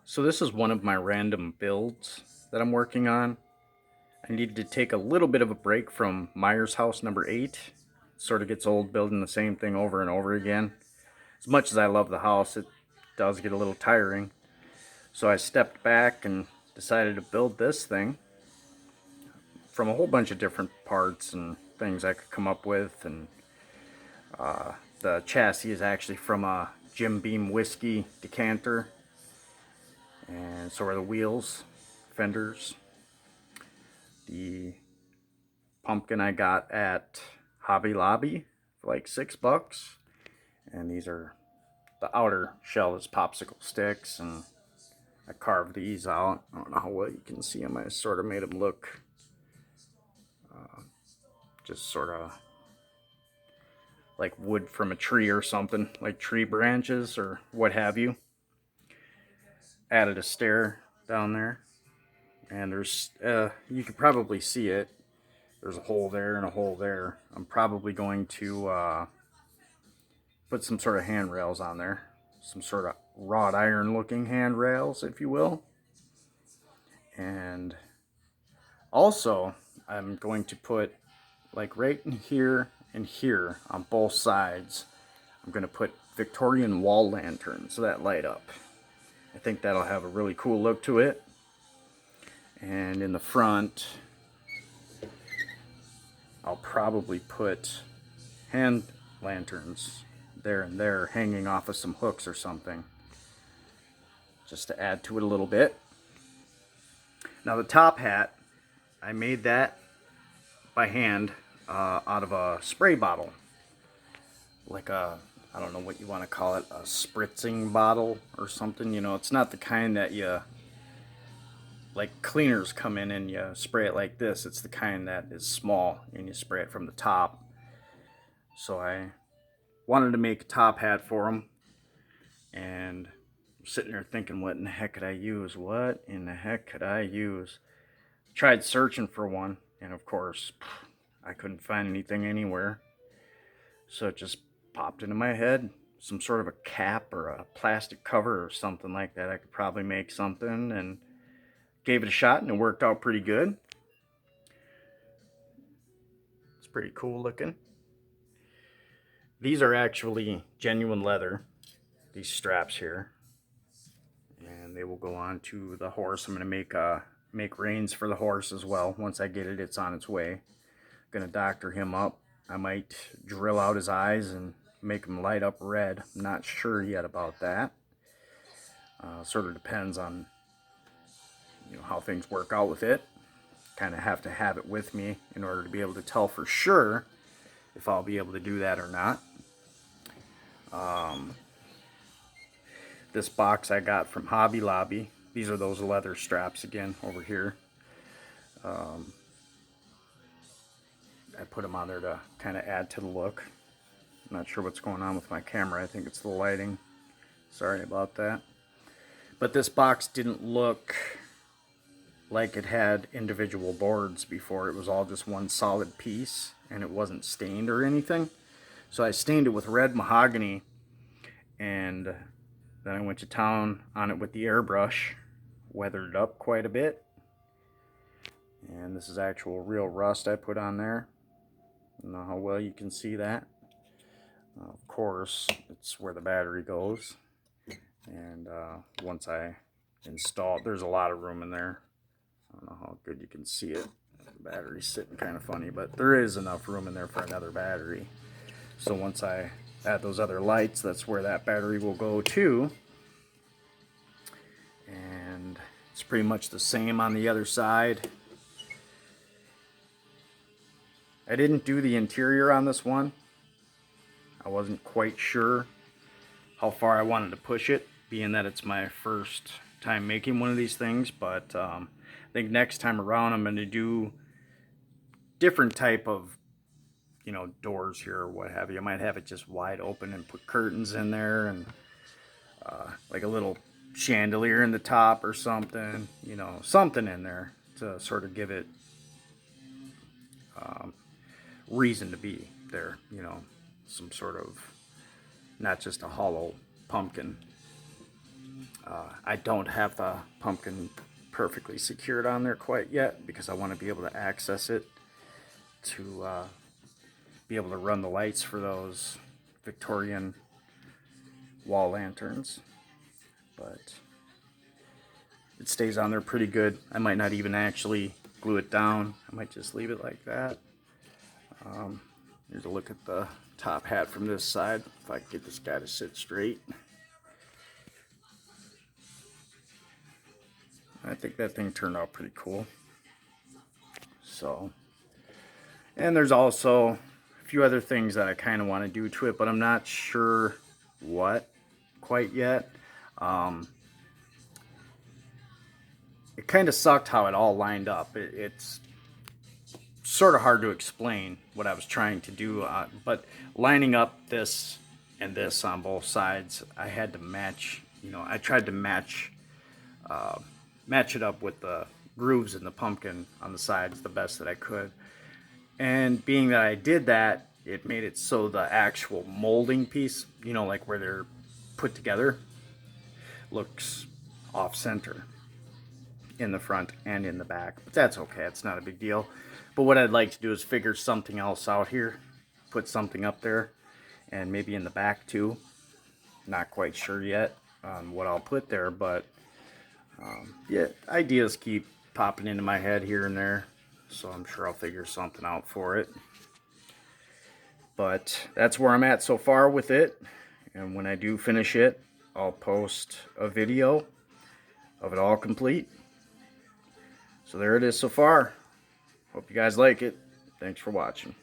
So this is one of my random builds that I'm working on. I needed to take a little bit of a break from Myers House number 8. Sort of gets old building the same thing over and over again. As much as I love the house, it does get a little tiring. So I stepped back and decided to build this thing from a whole bunch of different parts and things I could come up with. And the chassis is actually from a Jim Beam whiskey decanter. And so are the wheels, fenders. The pumpkin I got at Hobby Lobby for like $6. And these are the outer shell is popsicle sticks, and I carved these out. I don't know how well you can see them. I sort of made them look just sort of like wood from a tree or something, like tree branches or what have you. Added a stair down there, and there's you could probably see it. There's a hole there and a hole there. I'm probably going to put some sort of handrails on there, some sort of wrought iron looking handrails, if you will. And also, I'm going to put like right in here and here on both sides, I'm going to put Victorian wall lanterns that light up. I think that'll have a really cool look to it. And in the front, I'll probably put hand lanterns there and there hanging off of some hooks or something, just to add to it a little bit. Now the top hat, I made that by hand out of a spray bottle, like a, I don't know what you want to call it, a spritzing bottle or something. You know, it's not the kind that you, like cleaners come in and you spray it like this. It's the kind that is small and you spray it from the top. So I wanted to make a top hat for them, and I'm sitting there thinking, what in the heck could I use? What in the heck could I use? Tried searching for one, and of course, I couldn't find anything anywhere. So it just popped into my head. Some sort of a cap or a plastic cover or something like that. I could probably make something, and gave it a shot, and it worked out pretty good. It's pretty cool looking. These are actually genuine leather, these straps here. And they will go on to the horse. I'm going to make reins for the horse as well. Once I get it, it's on its way. Gonna doctor him up. I might drill out his eyes and make him light up red. I'm not sure yet about that. Sort of depends on how things work out with it. Kind of have to have it with me in order to be able to tell for sure if I'll be able to do that or not. This box I got from Hobby Lobby. These are those leather straps again over here. I put them on there to kind of add to the look. I'm not sure what's going on with my camera. I think it's the lighting. Sorry about that. But this box didn't look like it had individual boards before. It was all just one solid piece, and it wasn't stained or anything. So I stained it with red mahogany, and then I went to town on it with the airbrush, weathered it up quite a bit. And this is actual real rust I put on there. I don't know how well you can see that. Of course, it's where the battery goes. And once I install it, there's a lot of room in there. I don't know how good you can see it. The battery's sitting kind of funny, but there is enough room in there for another battery. So once I add those other lights, that's where that battery will go to. And it's pretty much the same on the other side. I didn't do the interior on this one. I wasn't quite sure how far I wanted to push it, being that it's my first time making one of these things. But I think next time around I'm going to do different type of doors here or what have you. I might have it just wide open and put curtains in there, and like a little chandelier in the top or something, something in there to sort of give it reason to be there, some sort of, not just a hollow pumpkin. I don't have the pumpkin perfectly secured on there quite yet because I want to be able to access it to be able to run the lights for those Victorian wall lanterns. But it stays on there pretty good. I might not even actually glue it down. I might just leave it like that. Here's a look at the top hat from this side, if I can get this guy to sit straight. I think that thing turned out pretty cool. So, and there's also a few other things that I kind of want to do to it, but I'm not sure what quite yet. It kind of sucked how it all lined up. It's sort of hard to explain what I was trying to do, but lining up this and this on both sides, I had to match, I tried to match it up with the grooves in the pumpkin on the sides the best that I could. And being that I did that, it made it so the actual molding piece, like where they're put together, looks off center in the front and in the back. But that's okay, it's not a big deal. But what I'd like to do is figure something else out here, put something up there, and maybe in the back too. Not quite sure yet on what I'll put there, but yeah, ideas keep popping into my head here and there, so I'm sure I'll figure something out for it. But that's where I'm at so far with it, and when I do finish it, I'll post a video of it all complete. So there it is so far. Hope you guys like it. Thanks for watching.